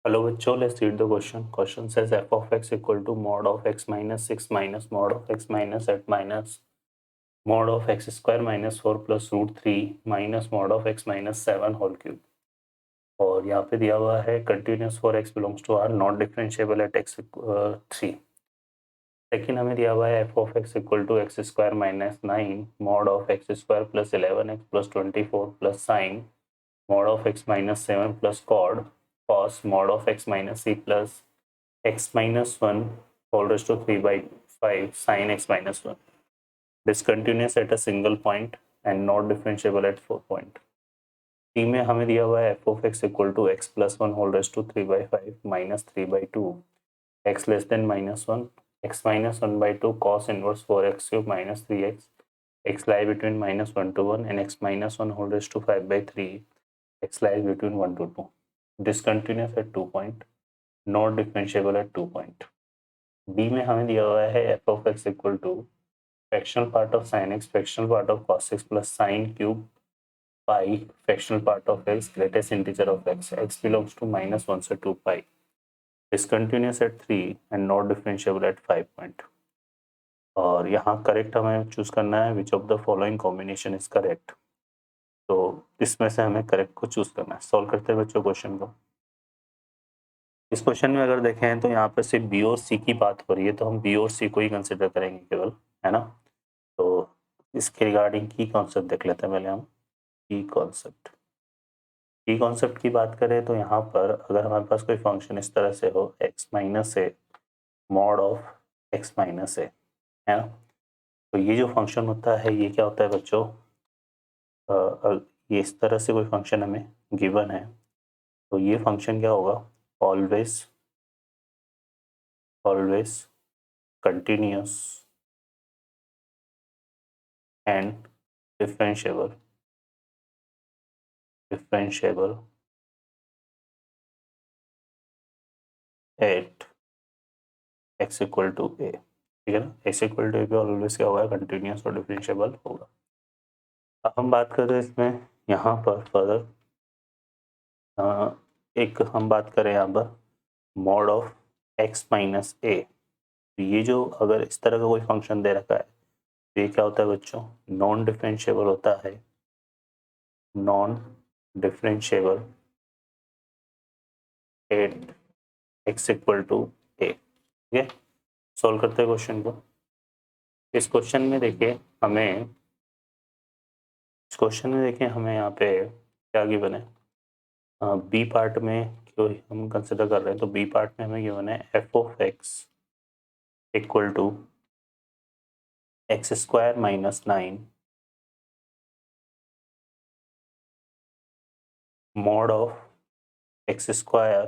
Hello बच्चों, let's read the question. Question says f of x equal to mod of x minus 6 minus mod of x minus 8 minus mod of x square minus 4 plus root 3 minus mod of x minus 7 whole cube. और यहाँ पे दिया हुआ है continuous for x belongs to R, not differentiable at x 3. Second हमें दिया हुआ है f of x equal to x square minus 9 mod of x square plus 11x plus 24 plus sin mod of x minus 7 plus cos mod of x minus c plus x minus 1 whole raised to 3 by 5 sin x minus 1. Discontinuous at a single point and not differentiable at 4 point. T में हमें दिया हुआ है f of x equal to x plus 1 whole raised to 3 by 5 minus 3 by 2 x less than minus 1 x minus 1 by 2 cos inverse 4x cube minus 3x x lie between minus 1 to 1 and x minus 1 whole raised to 5 by 3 x lies between 1 to 2. Discontinuous at 2 point, not differentiable at 2 point. b में हमें दिया हुआ है f of x equal to fractional part of sin x fractional part of cos x plus sin cube pi fractional part of x greatest integer of x belongs to minus 1 से 2 pi. Discontinuous at 3 and not differentiable at 5 point. और यहाँ correct हमें choose करना है which of the following combination is correct. तो इसमें से हमें करेक्ट को चूज करना है. सॉल्व करते हैं बच्चों क्वेश्चन को. इस क्वेश्चन में अगर देखें तो यहाँ पे सिर्फ बी और सी की बात हो रही है, तो हम बी और सी को ही कंसिडर करेंगे केवल, है ना. तो इसके रिगार्डिंग की कॉन्सेप्ट देख लेते हैं पहले हम. की कॉन्सेप्ट की बात करें तो यहाँ पर अगर हमारे पास कोई फंक्शन इस तरह से हो x minus a mod of x minus a, है ना. तो ये जो फंक्शन होता है ये क्या होता है बच्चों, ये इस तरह से कोई फंक्शन हमें गिवन है तो ये फंक्शन क्या होगा, always continuous and differentiable at x equal to a. ठीक है ना. x इक्वल टू ए पे ऑलवेज क्या होगा, कंटिन्यूस और डिफरेंशिएबल होगा. अब हम बात कर रहे हैं इसमें यहाँ पर फर्दर एक हम बात करें यहाँ पर मॉड ऑफ x माइनस ए. ये जो अगर इस तरह का कोई फंक्शन दे रखा है तो ये क्या होता है बच्चों, नॉन डिफरेंशिएबल होता है. Non differentiable at x equal to a. ठीक है. सॉल्व करते हैं क्वेश्चन को. इस क्वेश्चन में देखिए हमें यहाँ पे क्या गिवन है, बी पार्ट में जो हम कंसिडर कर रहे हैं तो बी पार्ट में हमें गिवन है f of x equal to x square minus 9 mod of x square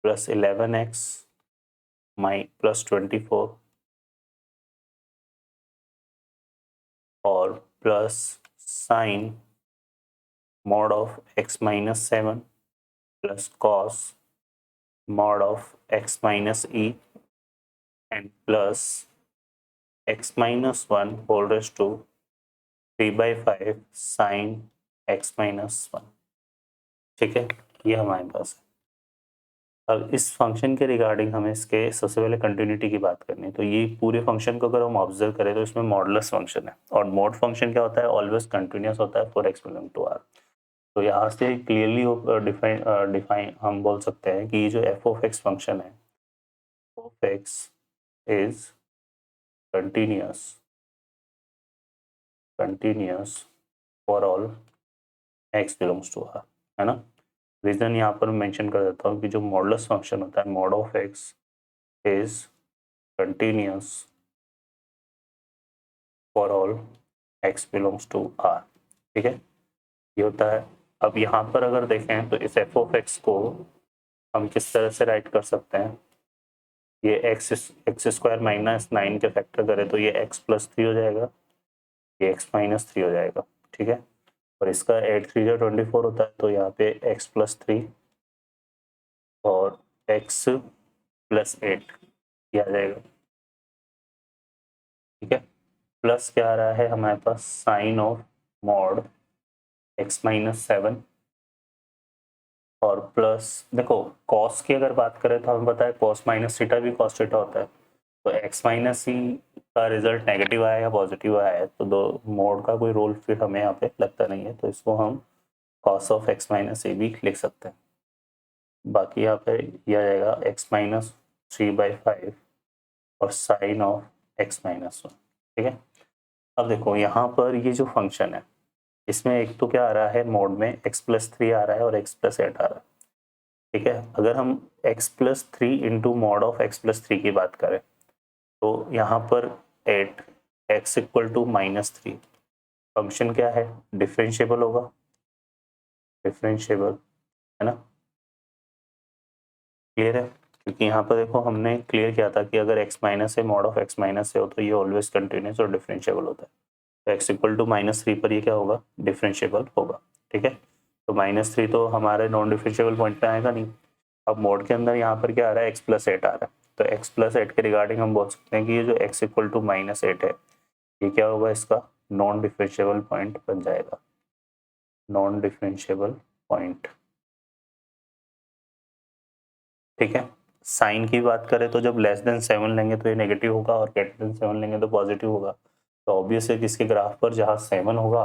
plus 11x plus 24 और plus sine mod of x minus 7 plus cos mod of x minus e and plus x minus 1 whole raise to 3 by 5 sine x minus 1. ठीक है. ये हमारे पास है. अब इस function के regarding हमें इसके सबसे पहले कंटिन्यूटी की बात करनी है. तो ये पूरे फंक्शन को अगर हम ऑब्जर्व करें तो इसमें मॉडुलस फंक्शन है और मॉड फंक्शन क्या होता है, ऑलवेज कंटिन्यूस होता है for x belong to r. तो यहाँ से क्लियरली डिफाइन हम बोल सकते हैं कि ये जो एफ ऑफ एक्स फंक्शन है, of x is continuous for all x belongs to r, है ना. रीजन यहाँ पर मेंशन कर देता हूँ कि जो मॉडुलस फंक्शन होता है mod of x is continuous for all x belongs to r. ठीक है. ये होता है. अब यहाँ पर अगर देखें तो इस एफ ऑफ एक्स को हम किस तरह से राइट कर सकते हैं, ये एक्स स्क्वायर माइनस 9 के फैक्टर करें तो ये एक्स प्लस 3 हो जाएगा, ये एक्स माइनस 3 हो जाएगा. ठीक है. और इसका 8×3 = 24 होता है तो यहाँ पे एक्स प्लस 3 और एक्स प्लस 8 ये आ जाएगा. ठीक है. प्लस क्या आ रहा है हमारे पास, sine of mod X minus 7 और प्लस देखो कॉस की अगर बात करें तो हमें पता है कॉस माइनस थीटा भी कॉस थीटा होता है, तो एक्स माइनस सी का रिजल्ट नेगेटिव आया या पॉजिटिव आया है, तो दो मोड का कोई रोल फिर हमें यहाँ पे लगता नहीं है, तो इसको हम कॉस ऑफ एक्स माइनस ए भी लिख सकते हैं। बाकी यहाँ पे यह आ जाएगा एक्स माइनस 3/5 और साइन ऑफ एक्स माइनस 1। ठीक है, अब देखो यहाँ पर ये जो फंक्शन है इसमें एक तो क्या आ रहा है मोड में x+3 आ रहा है और x+8 आ रहा है। ठीक है, अगर हम x+3 into mod of x+3 की बात करें तो यहाँ पर 8 x इक्वल टू -3 फंक्शन क्या है, डिफरेंशिएबल होगा, डिफरेंशिएबल है ना, क्लियर है, क्योंकि यहाँ पर देखो हमने क्लियर किया था कि अगर x माइनस है मॉड ऑफ x माइनस है हो तो ये ऑलवेज कंटिन्यूस और डिफरेंशिएबल होता है, तो x इक्वल टू -3 पर ये क्या होगा, डिफरेंशिएबल होगा। ठीक है, तो -3 तो हमारे नॉन डिफरेंशिएबल पॉइंट पे आएगा नहीं। अब मोड के अंदर यहाँ पर क्या आ रहा है, x+8 आ रहा है, तो x+8 के रिगार्डिंग हम बोल सकते हैं कि ये जो x इक्वल टू -8 है ये क्या होगा, इसका नॉन डिफरेंशिएबल पॉइंट बन जाएगा, नॉन डिफरेंशिएबल पॉइंट। ठीक है, साइन की बात करें तो जब लेस देन 7 लेंगे तो ये नेगेटिव होगा और ग्रेटर देन 7 लेंगे तो पॉजिटिव होगा, तो ऑब्वियस है कि इसके ग्राफ पर जहाँ 7 होगा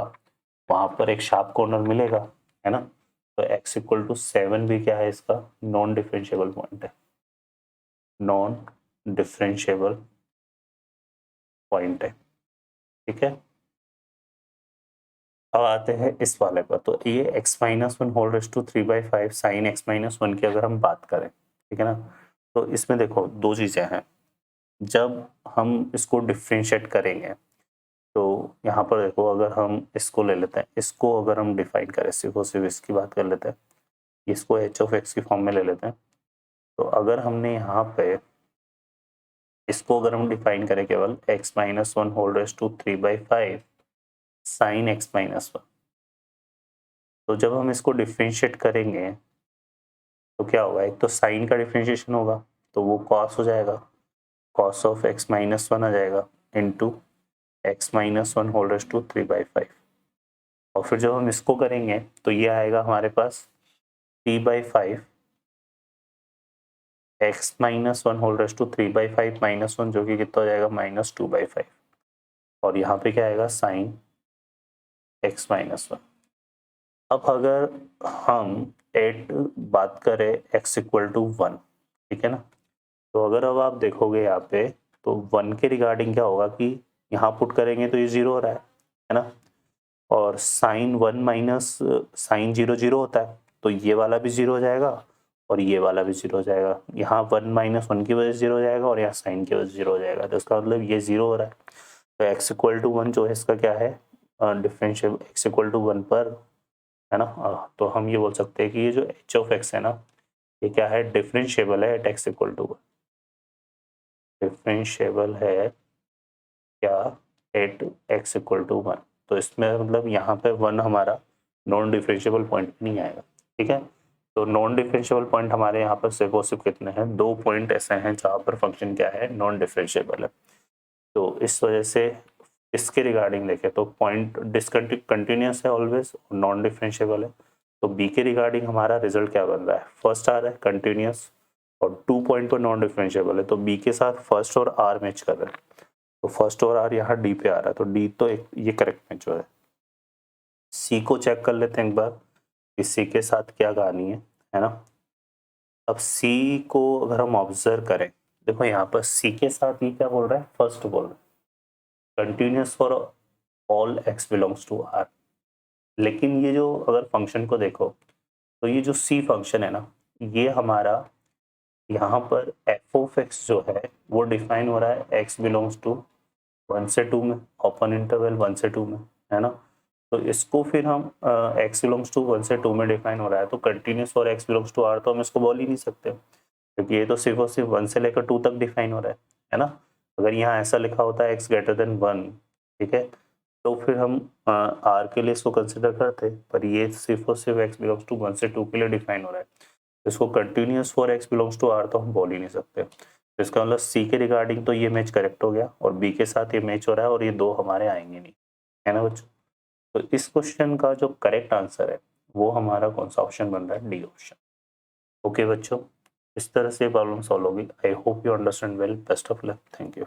वहाँ पर एक शार्प कॉर्नर मिलेगा, है ना, तो x इक्वल टू 7 भी क्या है, इसका नॉन डिफरेंशिएबल पॉइंट है, नॉन डिफरेंशिएबल पॉइंट है। ठीक है, अब आते हैं इस वाले पर, तो ये x-1 whole raise to 3/5 sign x-1 की अगर हम बात करें, ठीक है ना, तो इसमें देखो दो चीज़ें हैं, जब हम इसको डिफरेंशिएट करेंगे तो यहाँ पर देखो अगर हम इसको ले लेते हैं, इसको अगर हम डिफाइन करें सिर्फ और सिर्फ इसकी बात कर लेते हैं, इसको h ऑफ x की फॉर्म में ले लेते हैं, तो अगर हमने यहाँ पे इसको अगर हम डिफाइन करें केवल x-1 whole raise to 3/5 sign x-1, तो जब हम इसको डिफरेंशिएट करेंगे तो क्या होगा, एक तो साइन का डिफरेंशिएशन होगा तो वो कॉस हो जाएगा, कॉस ऑफ x-1 आ जाएगा into x-1 whole raise to 3/5, और फिर जब हम इसको करेंगे तो ये आएगा हमारे पास 3/5 x-1 होल रेज़ टू 3/5 -1 जो कि कितना हो जाएगा -2/5, और यहाँ पे क्या आएगा साइन x-1। अब अगर हम एट बात करें x इक्वल टू 1, ठीक है ना, तो अगर अब आप देखोगे यहाँ पे तो 1 के रिगार्डिंग क्या होगा कि यहाँ पुट करेंगे तो ये 0 हो रहा है ना, और साइन 1 माइनस साइन 0 0 होता है, तो ये वाला भी 0 हो जाएगा और ये वाला भी 0 हो जाएगा, यहाँ 1 माइनस 1 की वजह से 0 हो जाएगा और यहाँ साइन की वजह से 0 हो जाएगा, तो इसका मतलब ये 0 हो रहा है, तो x इक्वल टू 1 जो है इसका क्या है, डिफरेंशियल x इक्वल टू 1 पर, है ना, तो हम ये बोल सकते हैं कि ये जो h ऑफ x है ना ये क्या है, डिफरेंशिएबल है at x equal to 1, differentiable है क्या एट x इक्वल टू 1, तो इसमें मतलब यहाँ पे 1 हमारा नॉन डिफरेंशिएबल पॉइंट नहीं आएगा। ठीक है, तो नॉन डिफरेंशिएबल पॉइंट हमारे यहाँ पर सिर्फ और सिर्फ कितने हैं, 2 पॉइंट ऐसे हैं जहाँ पर फंक्शन क्या है, नॉन डिफरेंशिएबल है, तो इस वजह से इसके रिगार्डिंग देखें तो पॉइंट डिसकंटिन्यूअस है ऑलवेज, नॉन डिफरेंशिएबल है, तो बी के रिगार्डिंग हमारा रिजल्ट क्या बन रहा है, फर्स्ट आ रहा है कंटिन्यूअस और 2 पॉइंट पर नॉन डिफरेंशिएबल है, तो बी के साथ फर्स्ट और आर मैच कर रहे हैं, तो फर्स्ट और आर यहाँ डी पे आ रहा है, तो डी तो एक ये करेक्ट मैच हो रहा है। सी को चेक कर लेते हैं एक बार कि सी के साथ क्या कहानी है ना, अब सी को अगर हम ऑब्जर्व करें, देखो यहाँ पर सी के साथ ये क्या बोल रहा है, फर्स्ट बोल रहा है continuous for all x belongs to r, लेकिन ये जो अगर फंक्शन को देखो तो ये जो सी फंक्शन है ना ये हमारा यहाँ पर एफ ऑफ एक्स जो है वो डिफाइन हो रहा है x बिलोंग्स टू 1 से 2 में, ओपन इंटरवल 1 से 2 में, है ना, तो इसको फिर हम x बिलोंग्स टू 1 से 2 में डिफाइन हो रहा है, तो continuous for x belongs to r तो हम इसको बोल ही नहीं सकते क्योंकि ये तो सिर्फ और सिर्फ 1 से लेकर 2 तक डिफाइन हो रहा है ना, अगर यहाँ ऐसा लिखा होता है x ग्रेटर देन 1, ठीक है, तो फिर हम r के लिए इसको कंसिडर करते, पर ये सिर्फ और सिर्फ x बिलोंग्स टू 1 से 2 के लिए डिफाइन हो रहा है, इसको continuous for x belongs to r तो हम बोल ही नहीं सकते, तो इसका मतलब सी के रिगार्डिंग तो ये मैच करेक्ट हो गया और बी के साथ ये मैच हो रहा है और ये दो हमारे आएंगे नहीं, है ना बच्चों, तो इस क्वेश्चन का जो करेक्ट आंसर है वो हमारा कौन सा ऑप्शन बन रहा है, डी ऑप्शन। ओके बच्चों, इस तरह से प्रॉब्लम सॉल्व होगी। I hope you understand well. Best of luck. Thank you.